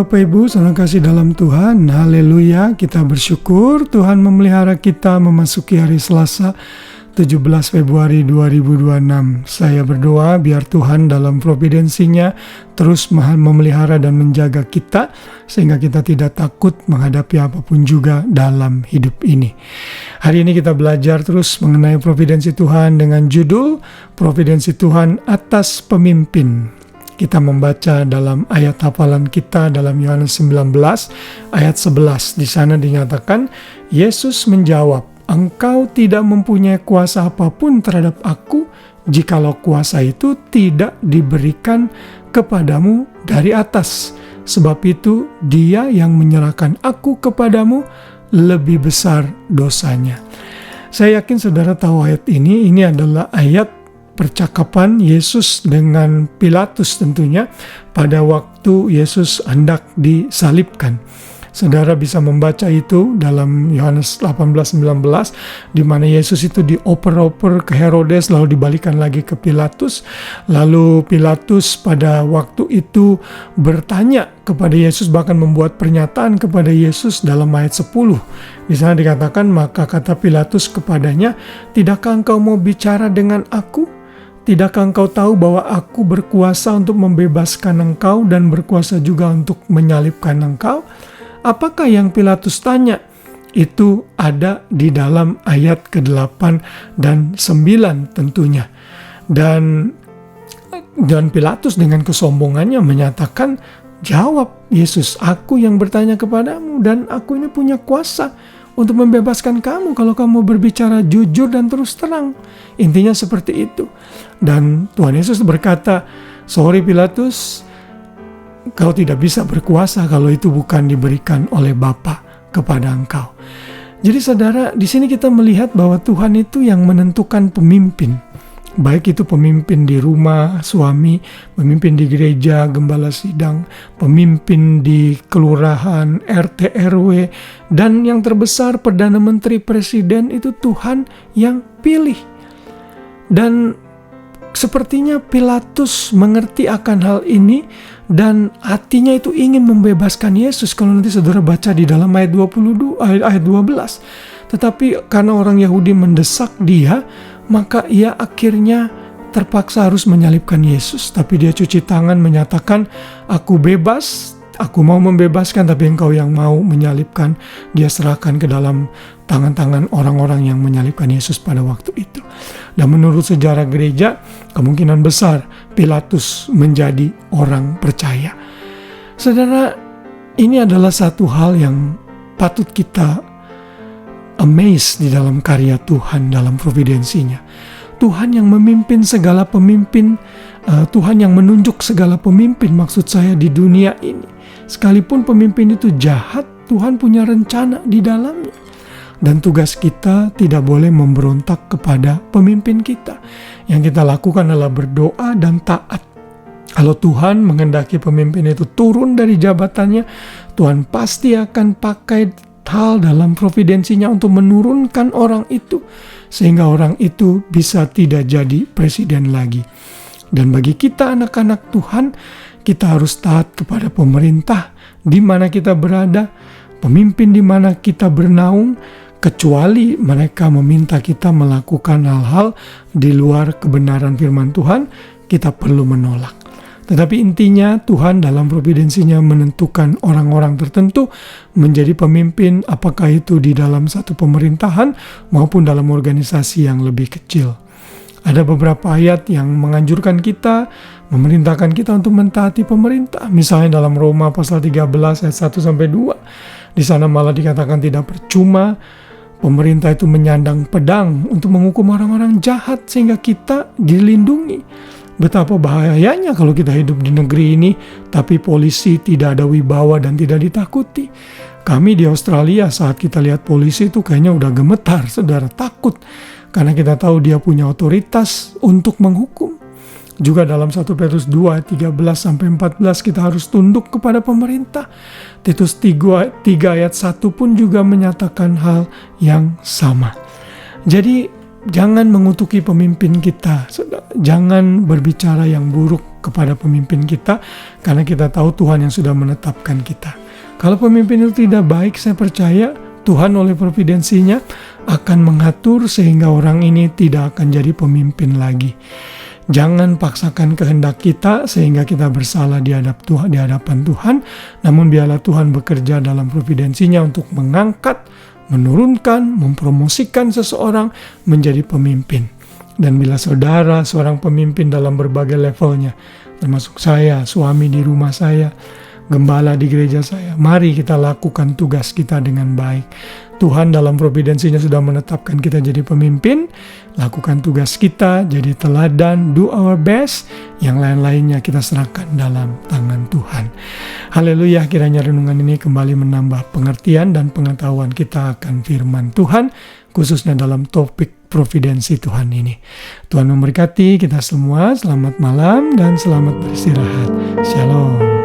Bapak Ibu, saudara kasih dalam Tuhan, haleluya, kita bersyukur Tuhan memelihara kita memasuki hari Selasa 17 Februari 2026. Saya berdoa biar Tuhan dalam providensinya terus memelihara dan menjaga kita, sehingga kita tidak takut menghadapi apapun juga dalam hidup ini. Hari ini kita belajar terus mengenai providensi Tuhan dengan judul Providensi Tuhan atas Pemimpin. Kita membaca dalam ayat hafalan kita dalam Yohanes 19 ayat 11. Di sana dinyatakan, Yesus menjawab, "Engkau tidak mempunyai kuasa apapun terhadap aku, jikalau kuasa itu tidak diberikan kepadamu dari atas. Sebab itu dia yang menyerahkan aku kepadamu lebih besar dosanya." Saya yakin saudara tahu ayat ini adalah ayat percakapan Yesus dengan Pilatus tentunya pada waktu Yesus hendak disalibkan. Saudara bisa membaca itu dalam Yohanes 18-19, di mana Yesus itu dioper-oper ke Herodes lalu dibalikan lagi ke Pilatus. Lalu Pilatus pada waktu itu bertanya kepada Yesus, bahkan membuat pernyataan kepada Yesus dalam ayat 10. Di sana dikatakan, maka kata Pilatus kepadanya, "Tidakkah engkau mau bicara dengan aku? Tidakkah engkau tahu bahwa aku berkuasa untuk membebaskan engkau dan berkuasa juga untuk menyalibkan engkau?" Apakah yang Pilatus tanya? Itu ada di dalam ayat ke-8 dan 9 tentunya. Dan Pilatus dengan kesombongannya menyatakan, "Jawab Yesus, aku yang bertanya kepadamu dan aku ini punya kuasa untuk membebaskan kamu kalau kamu berbicara jujur dan terus terang." Intinya seperti itu. Dan Tuhan Yesus berkata, "Sorry Pilatus, kau tidak bisa berkuasa kalau itu bukan diberikan oleh Bapa kepada engkau." Jadi saudara, di sini kita melihat bahwa Tuhan itu yang menentukan pemimpin. Baik itu pemimpin di rumah suami, pemimpin di gereja, gembala sidang, pemimpin di kelurahan, RT, RW, dan yang terbesar Perdana Menteri, Presiden, itu Tuhan yang pilih. Dan sepertinya Pilatus mengerti akan hal ini dan hatinya itu ingin membebaskan Yesus. Kalau nanti saudara baca di dalam ayat 12. Tetapi karena orang Yahudi mendesak dia, maka ia akhirnya terpaksa harus menyalibkan Yesus. Tapi dia cuci tangan menyatakan, "Aku bebas, aku mau membebaskan, tapi engkau yang mau menyalibkan." Dia serahkan ke dalam tangan-tangan orang-orang yang menyalibkan Yesus pada waktu itu. Dan menurut sejarah gereja, kemungkinan besar Pilatus menjadi orang percaya. Saudara, ini adalah satu hal yang patut kita amazed di dalam karya Tuhan dalam providensinya. Tuhan yang memimpin segala pemimpin, Tuhan yang menunjuk segala pemimpin, maksud saya di dunia ini. Sekalipun pemimpin itu jahat, Tuhan punya rencana di dalamnya. Dan tugas kita tidak boleh memberontak kepada pemimpin kita. Yang kita lakukan adalah berdoa dan taat. Kalau Tuhan menghendaki pemimpin itu turun dari jabatannya, Tuhan pasti akan pakai hal dalam providensinya untuk menurunkan orang itu, sehingga orang itu bisa tidak jadi presiden lagi. Dan bagi kita anak-anak Tuhan, kita harus taat kepada pemerintah di mana kita berada, pemimpin di mana kita bernaung, kecuali mereka meminta kita melakukan hal-hal di luar kebenaran firman Tuhan, kita perlu menolak. Tetapi intinya Tuhan dalam providensinya menentukan orang-orang tertentu menjadi pemimpin, apakah itu di dalam satu pemerintahan maupun dalam organisasi yang lebih kecil. Ada beberapa ayat yang menganjurkan kita, memerintahkan kita untuk mentaati pemerintah. Misalnya dalam Roma pasal 13 ayat 1-2. Di sana malah dikatakan tidak percuma pemerintah itu menyandang pedang untuk menghukum orang-orang jahat sehingga kita dilindungi. Betapa bahayanya kalau kita hidup di negeri ini, tapi polisi tidak ada wibawa dan tidak ditakuti. Kami di Australia saat kita lihat polisi itu kayaknya udah gemetar, saudara, takut. Karena kita tahu dia punya otoritas untuk menghukum. Juga dalam 1 Petrus 2 ayat 13-14 kita harus tunduk kepada pemerintah. Titus 3 ayat 1 pun juga menyatakan hal yang sama. Jadi Jangan mengutuki pemimpin kita, jangan berbicara yang buruk kepada pemimpin kita, karena kita tahu Tuhan yang sudah menetapkan kita. Kalau pemimpin itu tidak baik, saya percaya Tuhan oleh providensinya akan mengatur sehingga orang ini tidak akan jadi pemimpin lagi. Jangan paksakan kehendak kita sehingga kita bersalah di hadapan Tuhan, namun biarlah Tuhan bekerja dalam providensinya untuk mengangkat, menurunkan, mempromosikan seseorang menjadi pemimpin. Dan bila saudara seorang pemimpin dalam berbagai levelnya, termasuk saya, suami di rumah saya, gembala di gereja saya, mari kita lakukan tugas kita dengan baik. Tuhan dalam providensinya sudah menetapkan kita jadi pemimpin, lakukan tugas kita, jadi teladan, do our best, yang lain-lainnya kita serahkan dalam tangan Tuhan. Haleluya, kiranya renungan ini kembali menambah pengertian dan pengetahuan kita akan firman Tuhan, khususnya dalam topik providensi Tuhan ini. Tuhan memberkati kita semua, selamat malam dan selamat beristirahat. Shalom.